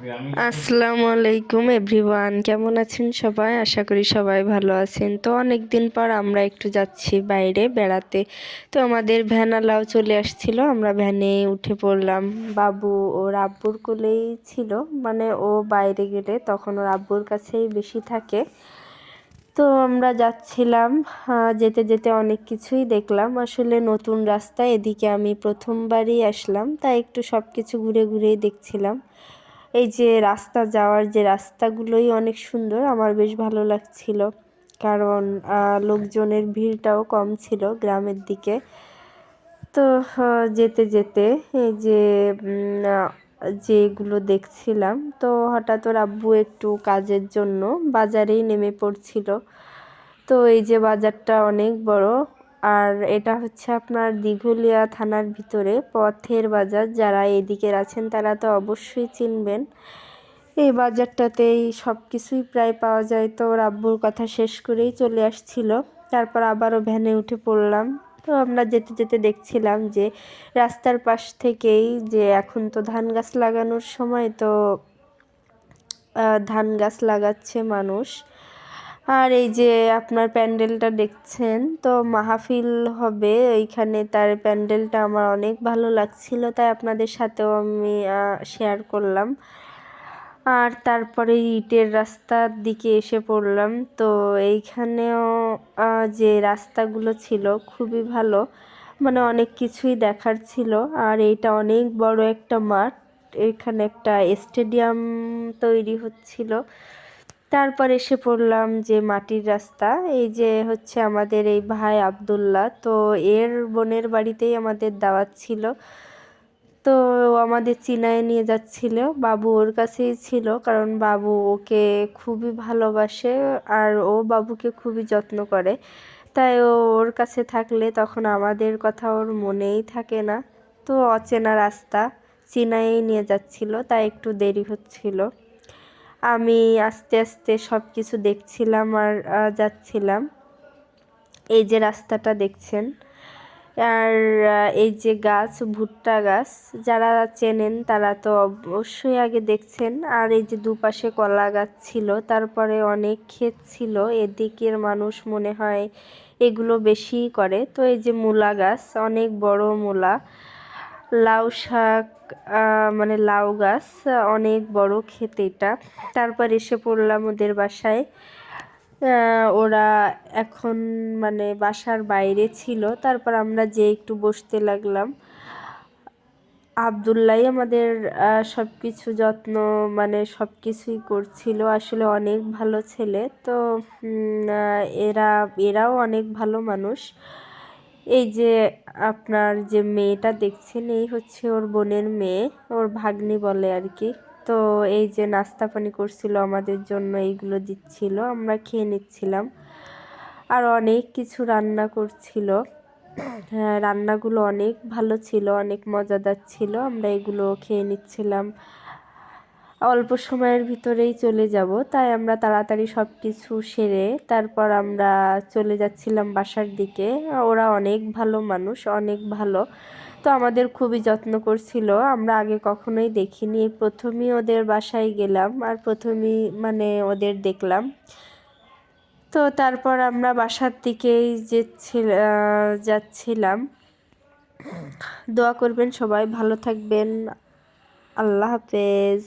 আসসালামু আলাইকুম এভরিওয়ান, কেমন আছেন সবাই? আশা করি সবাই ভালো আছেন। তো অনেক দিন পর আমরা একটু যাচ্ছি বাইরে বেড়াতে। তো আমাদের ভ্যানালাও চলে আসছিল, আমরা ভ্যানে উঠে পড়লাম। বাবু ওর আব্বুর কোলেই ছিল, মানে ও বাইরে গেলে তখন ওর আব্বুর কাছেই বেশি থাকে। তো আমরা যাচ্ছিলাম, যেতে যেতে অনেক কিছুই দেখলাম। আসলে নতুন রাস্তা, এদিকে আমি প্রথমবারই আসলাম, তাই একটু সব কিছু ঘুরে ঘুরেই দেখছিলাম। এই যে রাস্তা যাওয়ার যে রাস্তাগুলোই অনেক সুন্দর, আমার বেশ ভালো লাগছিল, কারণ লোকজনের ভিড়টাও কম ছিল গ্রামের দিকে। তো যেতে যেতে এই যে যেগুলো দেখছিলাম, তো হঠাৎ ওর আব্বু একটু কাজের জন্য বাজারেই নেমে পড়ছিল। তো এই যে বাজারটা অনেক বড়, আর এটা হচ্ছে আপনার দিঘুলিয়া থানার ভিতরে পথের বাজার। যারা এদিকের আছেন তারা তো অবশ্যই চিনবেন। এই বাজারটাতেই সব কিছুই প্রায় পাওয়া যায়। তো ওর আব্বুর কথা শেষ করেই চলে আসছিল, তারপর আবারও ভ্যানে উঠে পড়লাম। তো আমরা যেতে যেতে দেখছিলাম যে রাস্তার পাশ থেকেই, যে এখন তো ধান গাছ লাগানোর সময়, তো ধান গাছ লাগাচ্ছে মানুষ। আর এই যে আপনার প্যান্ডেলটা দেখছেন, তো মাহফিল হবে এইখানে, তার প্যান্ডেলটা আমার অনেক ভালো লাগছিল, তাই আপনাদের সাথেও আমি শেয়ার করলাম। আর তারপরে ইটের রাস্তার দিকে এসে পড়লাম। তো এইখানেও যে রাস্তাগুলো ছিল খুবই ভালো, মানে অনেক কিছুই দেখার ছিল। আর এইটা অনেক বড় একটা মাঠ, এখানে একটা স্টেডিয়াম তৈরি হচ্ছিল। তারপর এসে পড়লাম যে মাটির রাস্তা, এই যে হচ্ছে আমাদের এই ভাই আব্দুল্লাহ, তো এর বোনের বাড়িতেই আমাদের দাওয়াত ছিল। তো আমাদের চিনায় নিয়ে যাচ্ছিল, বাবু ওর কাছেই ছিল, কারণ বাবু ওকে খুবই ভালোবাসে আর ও বাবুকে খুবই যত্ন করে। তাই ও ওর কাছে থাকলে তখন আমাদের কথা ওর মনেই থাকে না। তো অচেনা রাস্তা, চিনায়েই নিয়ে যাচ্ছিল, তাই একটু দেরি হচ্ছিল। আমি আস্তে আস্তে সব কিছু দেখছিলাম আর যাচ্ছিলাম। এই যে রাস্তাটা দেখছেন, আর এই যে গাছ, ভুট্টা গাছ, যারা চেনেন তারা তো অবশ্যই আগে দেখছেন। আর এই যে দুপাশে কলা গাছ ছিল, তারপরে অনেক ক্ষেত ছিল, এদিকের মানুষ মনে হয় এগুলো বেশিই করে। তো এই যে মূলা গাছ, অনেক বড় মূলা, লাউ শাক, মানে লাউ গাছ, অনেক বড় ক্ষেত এটা। তারপর এসে পড়লাম ওদের বাসায়। ওরা এখন মানে বাসার বাইরে ছিল, তারপর আমরা যে একটু বসতে লাগলাম। আব্দুল্লাহ আমাদের সব কিছু যত্ন, মানে সব কিছুই করছিল, আসলে অনেক ভালো ছেলে। তো এরাও অনেক ভালো মানুষ। এই যে আপনার যে মেয়েটা দেখছেন, এই হচ্ছে ওর বোনের মেয়ে, ওর ভাগ্নি বলে আর কি। তো এই যে নাস্তা পানি করছিল আমাদের জন্য, এইগুলো দিচ্ছিল, আমরা খেয়ে নিচ্ছিলাম। আর অনেক কিছু রান্না করছিল। হ্যাঁ, রান্নাগুলো অনেক ভালো ছিল, অনেক মজাদার ছিল, আমরা এগুলো খেয়ে নিচ্ছিলাম। অল্প সময়ের ভিতরেই চলে যাব, তাই আমরা তাড়াতাড়ি সব কিছু সেরে তারপর আমরা চলে যাচ্ছিলাম বাসার দিকে। ওরা অনেক ভালো মানুষ, অনেক ভালো। তো আমাদের খুবই যত্ন করছিল, আমরা আগে কখনোই দেখিনি, প্রথমেই ওদের বাসায় গেলাম আর প্রথমেই মানে ওদের দেখলাম। তো তারপর আমরা বাসার দিকেই যাচ্ছিলাম। দোয়া করবেন সবাই, ভালো থাকবেন। আল্লাহ হাফেজ।